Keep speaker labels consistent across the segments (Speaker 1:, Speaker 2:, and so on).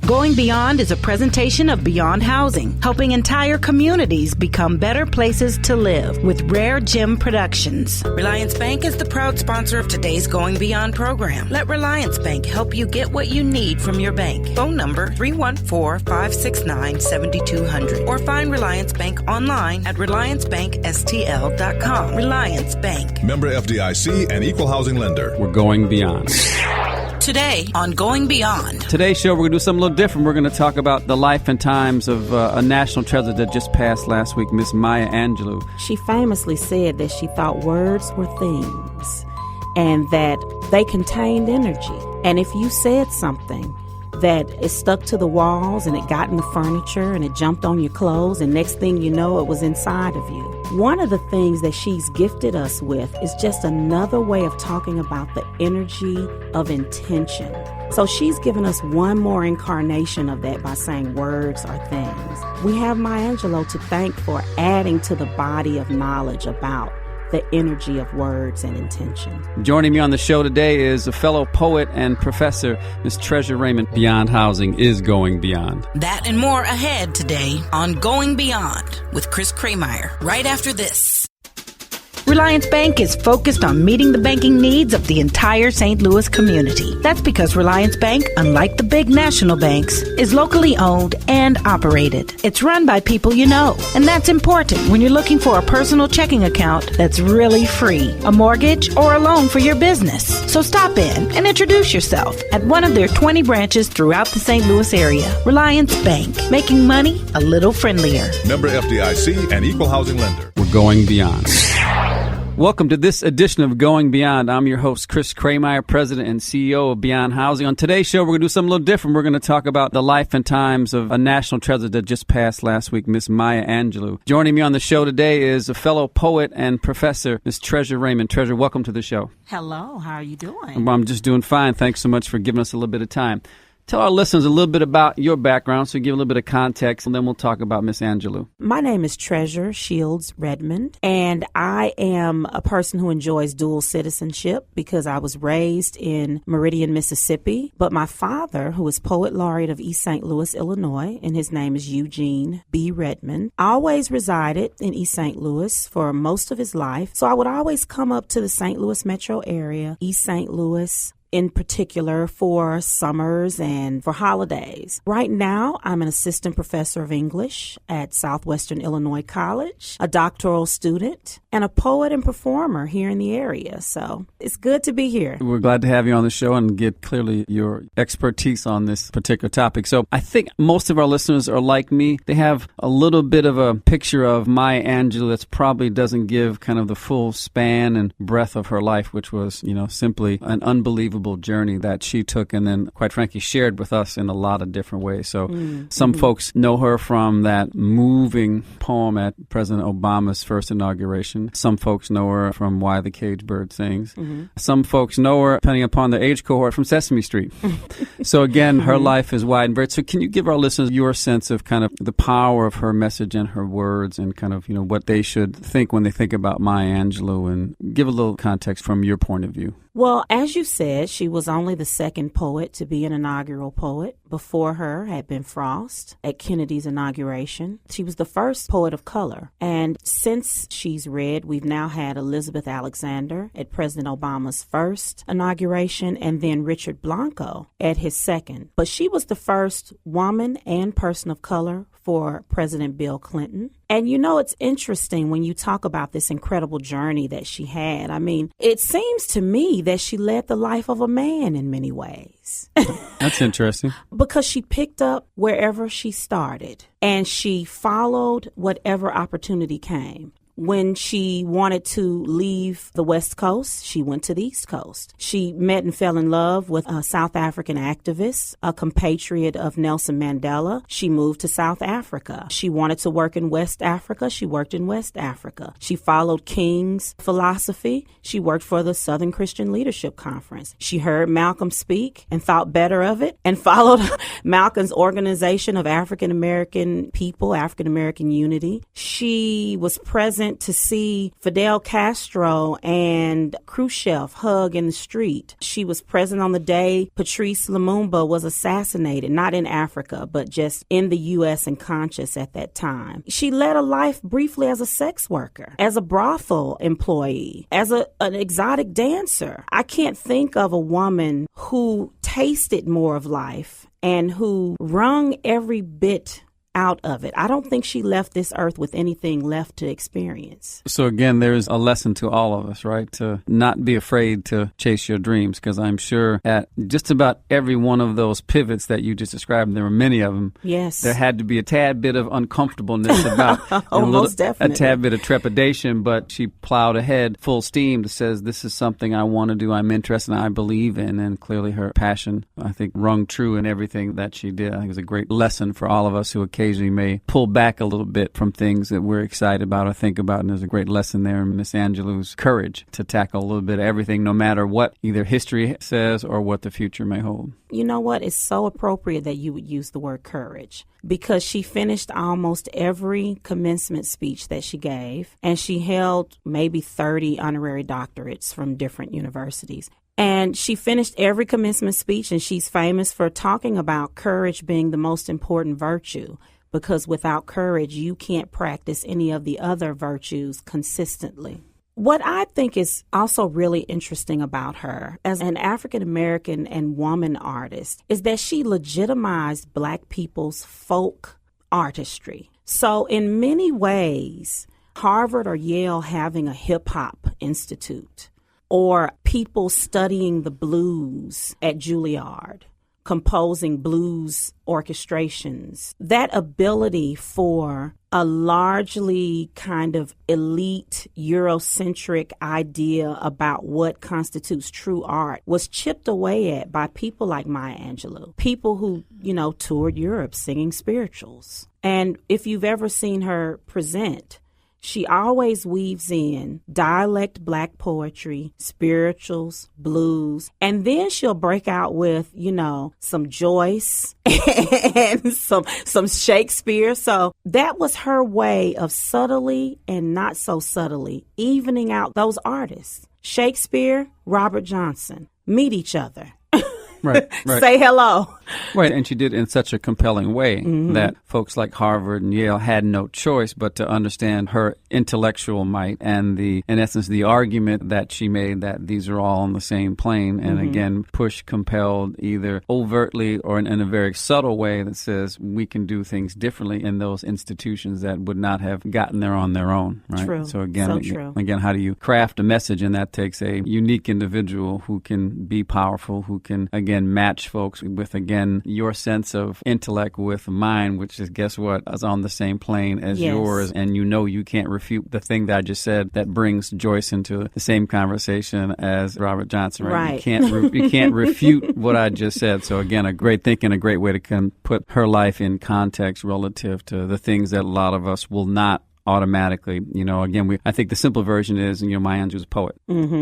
Speaker 1: Going Beyond is a presentation of Beyond Housing, helping entire communities become better places to live with RareGem Productions. Reliance Bank is the proud sponsor of today's Going Beyond program. Let Reliance Bank help you get what you need from your bank. Phone number 314-569-7200 or find Reliance Bank online at reliancebankstl.com. Reliance Bank.
Speaker 2: Member FDIC and equal housing lender.
Speaker 3: We're going beyond.
Speaker 1: Today on Going Beyond.
Speaker 3: Today's show, we're going to do something a little different. We're going to talk about the life and times of a national treasure that just passed last week, Miss Maya Angelou.
Speaker 4: She famously said that she thought words were things and that they contained energy. And if you said something that is stuck to the walls and it got in the furniture and it jumped on your clothes and next thing you know, it was inside of you. One of the things that she's gifted us with is just another way of talking about the energy of intention. So she's given us one more incarnation of that by saying words are things. We have Maya Angelou to thank for adding to the body of knowledge about the energy of words and intention.
Speaker 3: Joining me on the show today is a fellow poet and professor, Miss Treasure Redmond. Beyond Housing is going beyond.
Speaker 1: That and more ahead today on Going Beyond with Chris Krehmeyer, right after this. Reliance Bank is focused on meeting the banking needs of the entire St. Louis community. That's because Reliance Bank, unlike the big national banks, is locally owned and operated. It's run by people you know, and that's important when you're looking for a personal checking account that's really free, a mortgage, or a loan for your business. So stop in and introduce yourself at one of their 20 branches throughout the St. Louis area. Reliance Bank, making money a little friendlier.
Speaker 2: Member FDIC and equal housing lender.
Speaker 3: We're going beyond. Welcome to this edition of Going Beyond. I'm your host, Chris Krehmeyer, President and CEO of Beyond Housing. On today's show, we're going to do something a little different. We're going to talk about the life and times of a national treasure that just passed last week, Miss Maya Angelou. Joining me on the show today is a fellow poet and professor, Miss Treasure Redmond. Treasure, welcome to the show.
Speaker 4: Hello, how are you doing?
Speaker 3: Well, I'm just doing fine. Thanks so much for giving us a little bit of time. Tell our listeners a little bit about your background, so give a little bit of context, and then we'll talk about Miss Angelou.
Speaker 4: My name is Treasure Shields Redmond, and I am a person who enjoys dual citizenship because I was raised in Meridian, Mississippi. But my father, who is Poet Laureate of East St. Louis, Illinois, and his name is Eugene B. Redmond, always resided in East St. Louis for most of his life. So I would always come up to the St. Louis metro area, East St. Louis, in particular for summers and for holidays. Right now, I'm an assistant professor of English at Southwestern Illinois College, a doctoral student, and a poet and performer here in the area. So it's good to be here.
Speaker 3: We're glad to have you on the show and get clearly your expertise on this particular topic. So I think most of our listeners are like me. They have a little bit of a picture of Maya Angelou that probably doesn't give kind of the full span and breadth of her life, which was, simply an unbelievable journey that she took and then, quite frankly, shared with us in a lot of different ways. So some folks know her from that moving poem at President Obama's first inauguration. Some folks know her from Why the Caged Bird Sings. Some folks know her, depending upon the age cohort, from Sesame Street. So again, her life is wide and varied. So can you give our listeners your sense of kind of the power of her message and her words and kind of, what they should think when they think about Maya Angelou, and give a little context from your point of view?
Speaker 4: Well, as you said, she was only the second poet to be an inaugural poet. Before her had been Frost at Kennedy's inauguration. She was the first poet of color. And since she's read, we've now had Elizabeth Alexander at President Obama's first inauguration and then Richard Blanco at his second. But she was the first woman and person of color for President Bill Clinton. And it's interesting when you talk about this incredible journey that she had. I mean, it seems to me that she led the life of a man in many ways.
Speaker 3: That's interesting.
Speaker 4: Because she picked up wherever she started and she followed whatever opportunity came. When she wanted to leave the West Coast, she went to the East Coast. She met and fell in love with a South African activist, a compatriot of Nelson Mandela. She moved to South Africa. She wanted to work in West Africa. She worked in West Africa. She followed King's philosophy. She worked for the Southern Christian Leadership Conference. She heard Malcolm speak and thought better of it and followed Malcolm's organization of African American people, African American unity. She was present went to see Fidel Castro and Khrushchev hug in the street. She was present on the day Patrice Lumumba was assassinated, not in Africa, but just in the U.S. and conscious at that time. She led a life briefly as a sex worker, as a brothel employee, as an exotic dancer. I can't think of a woman who tasted more of life and who wrung every bit out of it. I don't think she left this earth with anything left to experience.
Speaker 3: So again, there's a lesson to all of us, right? To not be afraid to chase your dreams, because I'm sure at just about every one of those pivots that you just described, and there were many of them,
Speaker 4: yes,
Speaker 3: there had to be a tad bit of uncomfortableness about
Speaker 4: most definitely.
Speaker 3: A tad bit of trepidation, but she plowed ahead full steam to says, this is something I want to do, I'm interested in, I believe in, and clearly her passion, I think, rung true in everything that she did. I think it was a great lesson for all of us who occasionally may pull back a little bit from things that we're excited about or think about. And there's a great lesson there in Miss Angelou's courage to tackle a little bit of everything, no matter what either history says or what the future may hold.
Speaker 4: You know what? It's so appropriate that you would use the word courage, because she finished almost every commencement speech that she gave, and she held maybe 30 honorary doctorates from different universities. And she finished every commencement speech, and she's famous for talking about courage being the most important virtue, because without courage, you can't practice any of the other virtues consistently. What I think is also really interesting about her as an African American and woman artist is that she legitimized Black people's folk artistry. So in many ways, Harvard or Yale having a hip hop institute, or people studying the blues at Juilliard, composing blues orchestrations, that ability for a largely kind of elite Eurocentric idea about what constitutes true art was chipped away at by people like Maya Angelou, people who, toured Europe singing spirituals. And if you've ever seen her present, she always weaves in dialect Black poetry, spirituals, blues, and then she'll break out with, some Joyce and some Shakespeare. So that was her way of subtly and not so subtly evening out those artists. Shakespeare, Robert Johnson, meet each other.
Speaker 3: Right.
Speaker 4: Say hello.
Speaker 3: Right, and she did it in such a compelling way that folks like Harvard and Yale had no choice but to understand her intellectual might and in essence, the argument that she made that these are all on the same plane, and again, push compelled either overtly or in a very subtle way that says we can do things differently in those institutions that would not have gotten there on their own, right?
Speaker 4: True.
Speaker 3: So again,
Speaker 4: True.
Speaker 3: How do you craft a message? And that takes a unique individual who can be powerful, who can, again, match folks with, again, your sense of intellect with mine, which is, guess what, is on the same plane as yours. And you can't refute the thing that I just said that brings Joyce into the same conversation as Robert Johnson, right? You can't refute what I just said. So again, a great thinking, a great way to put her life in context relative to the things that a lot of us will not automatically. I think the simple version is, Maya Angelou's a poet.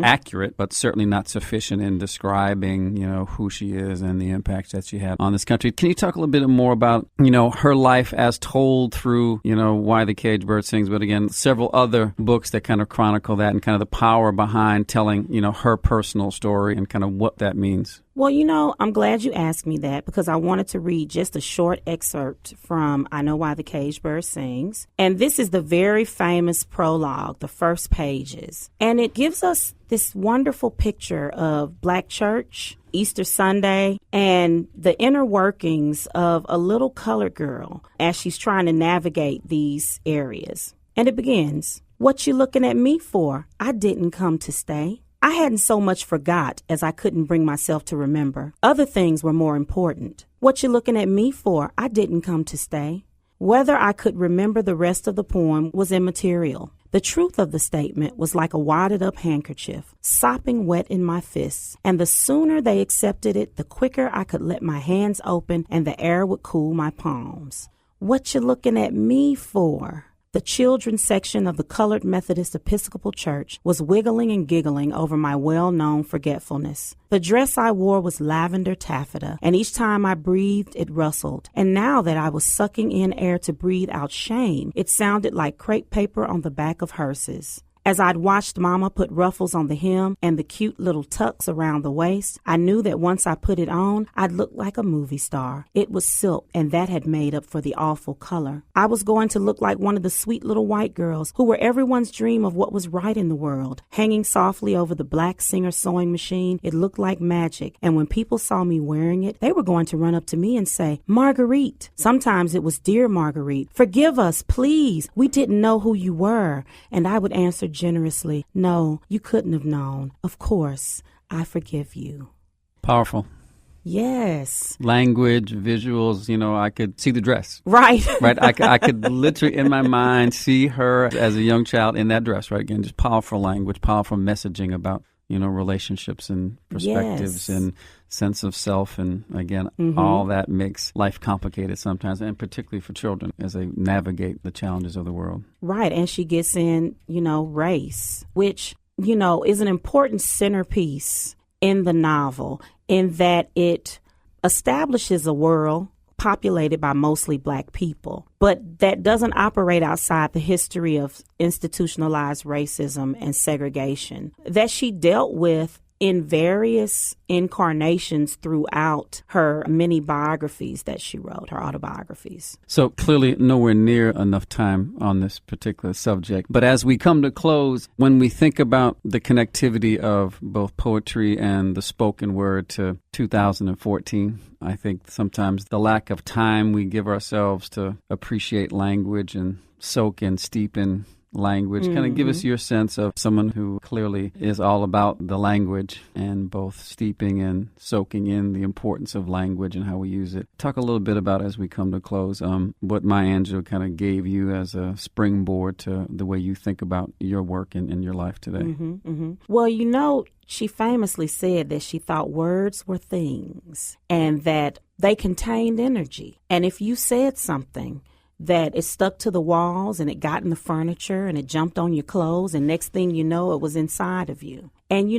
Speaker 3: Accurate, but certainly not sufficient in describing, who she is and the impact that she had on this country. Can you talk a little bit more about, her life as told through, Why the Caged Bird Sings, but again, several other books that kind of chronicle that and kind of the power behind telling, her personal story and kind of what that means?
Speaker 4: Well, I'm glad you asked me that, because I wanted to read just a short excerpt from I Know Why the Caged Bird Sings. And this is the very famous prologue, the first pages. And it gives us this wonderful picture of Black church, Easter Sunday, and the inner workings of a little colored girl as she's trying to navigate these areas. And it begins, "What you looking at me for? I didn't come to stay. I hadn't so much forgot as I couldn't bring myself to remember. Other things were more important. What you looking at me for? I didn't come to stay." Whether I could remember the rest of the poem was immaterial. The truth of the statement was like a wadded up handkerchief, sopping wet in my fists, and the sooner they accepted it, the quicker I could let my hands open and the air would cool my palms. What you looking at me for? The children's section of the Colored Methodist Episcopal Church was wiggling and giggling over my well-known forgetfulness. The dress I wore was lavender taffeta, and each time I breathed, it rustled. And now that I was sucking in air to breathe out shame, it sounded like crepe paper on the back of hearses. As I'd watched Mama put ruffles on the hem and the cute little tucks around the waist, I knew that once I put it on, I'd look like a movie star. It was silk, and that had made up for the awful color. I was going to look like one of the sweet little white girls who were everyone's dream of what was right in the world. Hanging softly over the black Singer sewing machine, it looked like magic, and when people saw me wearing it, they were going to run up to me and say, "Marguerite." Sometimes it was, "Dear Marguerite, forgive us, please. We didn't know who you were." And I would answer generously, "No, you couldn't have known. Of course, I forgive you."
Speaker 3: Powerful.
Speaker 4: Yes.
Speaker 3: Language, visuals, I could see the dress.
Speaker 4: Right.
Speaker 3: Right. I could literally in my mind see her as a young child in that dress, right? Again, just powerful language, powerful messaging about, relationships and perspectives and sense of self. And again, all that makes life complicated sometimes, and particularly for children as they navigate the challenges of the world.
Speaker 4: Right. And she gets in, race, which, is an important centerpiece in the novel in that it establishes a world populated by mostly black people, but that doesn't operate outside the history of institutionalized racism and segregation that she dealt with in various incarnations throughout her many biographies that she wrote, her autobiographies.
Speaker 3: So clearly nowhere near enough time on this particular subject. But as we come to close, when we think about the connectivity of both poetry and the spoken word to 2014, I think sometimes the lack of time we give ourselves to appreciate language and soak and steep in language. Kind of give us your sense of someone who clearly is all about the language and both steeping and soaking in the importance of language and how we use it. Talk a little bit about, as we come to close, what Maya Angelou kind of gave you as a springboard to the way you think about your work and your life today.
Speaker 4: Well, she famously said that she thought words were things and that they contained energy. And if you said something that it stuck to the walls and it got in the furniture and it jumped on your clothes, and next thing you know, it was inside of you. And,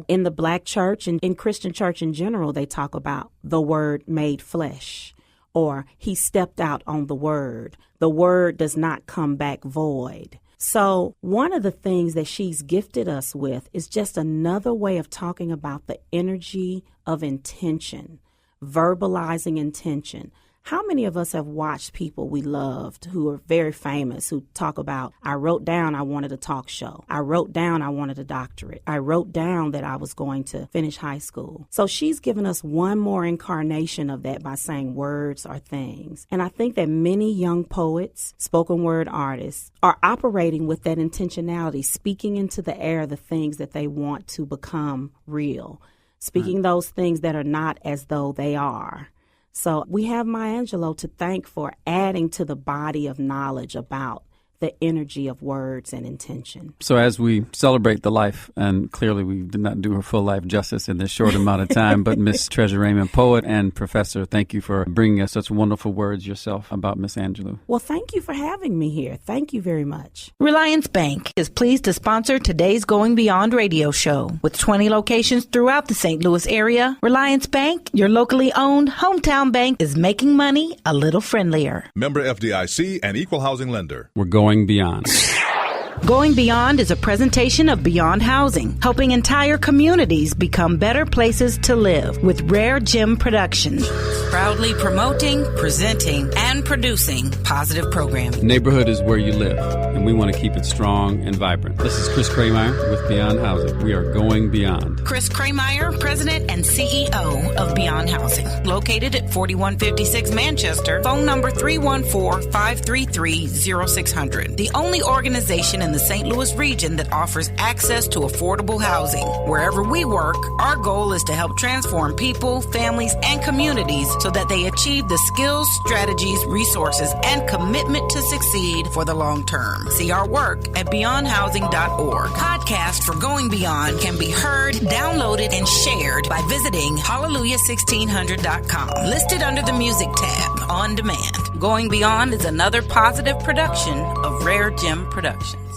Speaker 4: in the black church and in Christian church in general, they talk about the word made flesh, or he stepped out on the word. The word does not come back void. So one of the things that she's gifted us with is just another way of talking about the energy of intention, verbalizing intention. How many of us have watched people we loved who are very famous who talk about, I wrote down I wanted a talk show. I wrote down I wanted a doctorate. I wrote down that I was going to finish high school. So she's given us one more incarnation of that by saying words are things. And I think that many young poets, spoken word artists, are operating with that intentionality, speaking into the air the things that they want to become real, speaking those things that are not as though they are. So we have Maya Angelou to thank for adding to the body of knowledge about the energy of words and intention.
Speaker 3: So as we celebrate the life, and clearly we did not do her full life justice in this short amount of time, but Miss Treasure Redmond, poet and professor, thank you for bringing us such wonderful words yourself about Miss Angelou.
Speaker 4: Well, thank you for having me here. Thank you very much.
Speaker 1: Reliance Bank is pleased to sponsor today's Going Beyond radio show. With 20 locations throughout the St. Louis area, Reliance Bank, your locally owned hometown bank, is making money a little friendlier.
Speaker 2: Member FDIC and equal housing lender.
Speaker 3: We're going beyond.
Speaker 1: Going Beyond is a presentation of Beyond Housing, helping entire communities become better places to live with RareGem Productions. Proudly promoting, presenting, and producing positive programming.
Speaker 3: Neighborhood is where you live, and we want to keep it strong and vibrant. This is Chris Krehmeyer with Beyond Housing. We are going beyond.
Speaker 1: Chris Krehmeyer, President and CEO of Beyond Housing, located at 4156 Manchester, phone number 314-533-0600. The only organization in the St. Louis region that offers access to affordable housing. Wherever we work, our goal is to help transform people, families, and communities so that they achieve the skills, strategies, resources, and commitment to succeed for the long term. See our work at beyondhousing.org. Podcast for Going Beyond can be heard, downloaded, and shared by visiting hallelujah1600.com. Listed under the music tab on demand. Going Beyond is another positive production of RareGem Productions.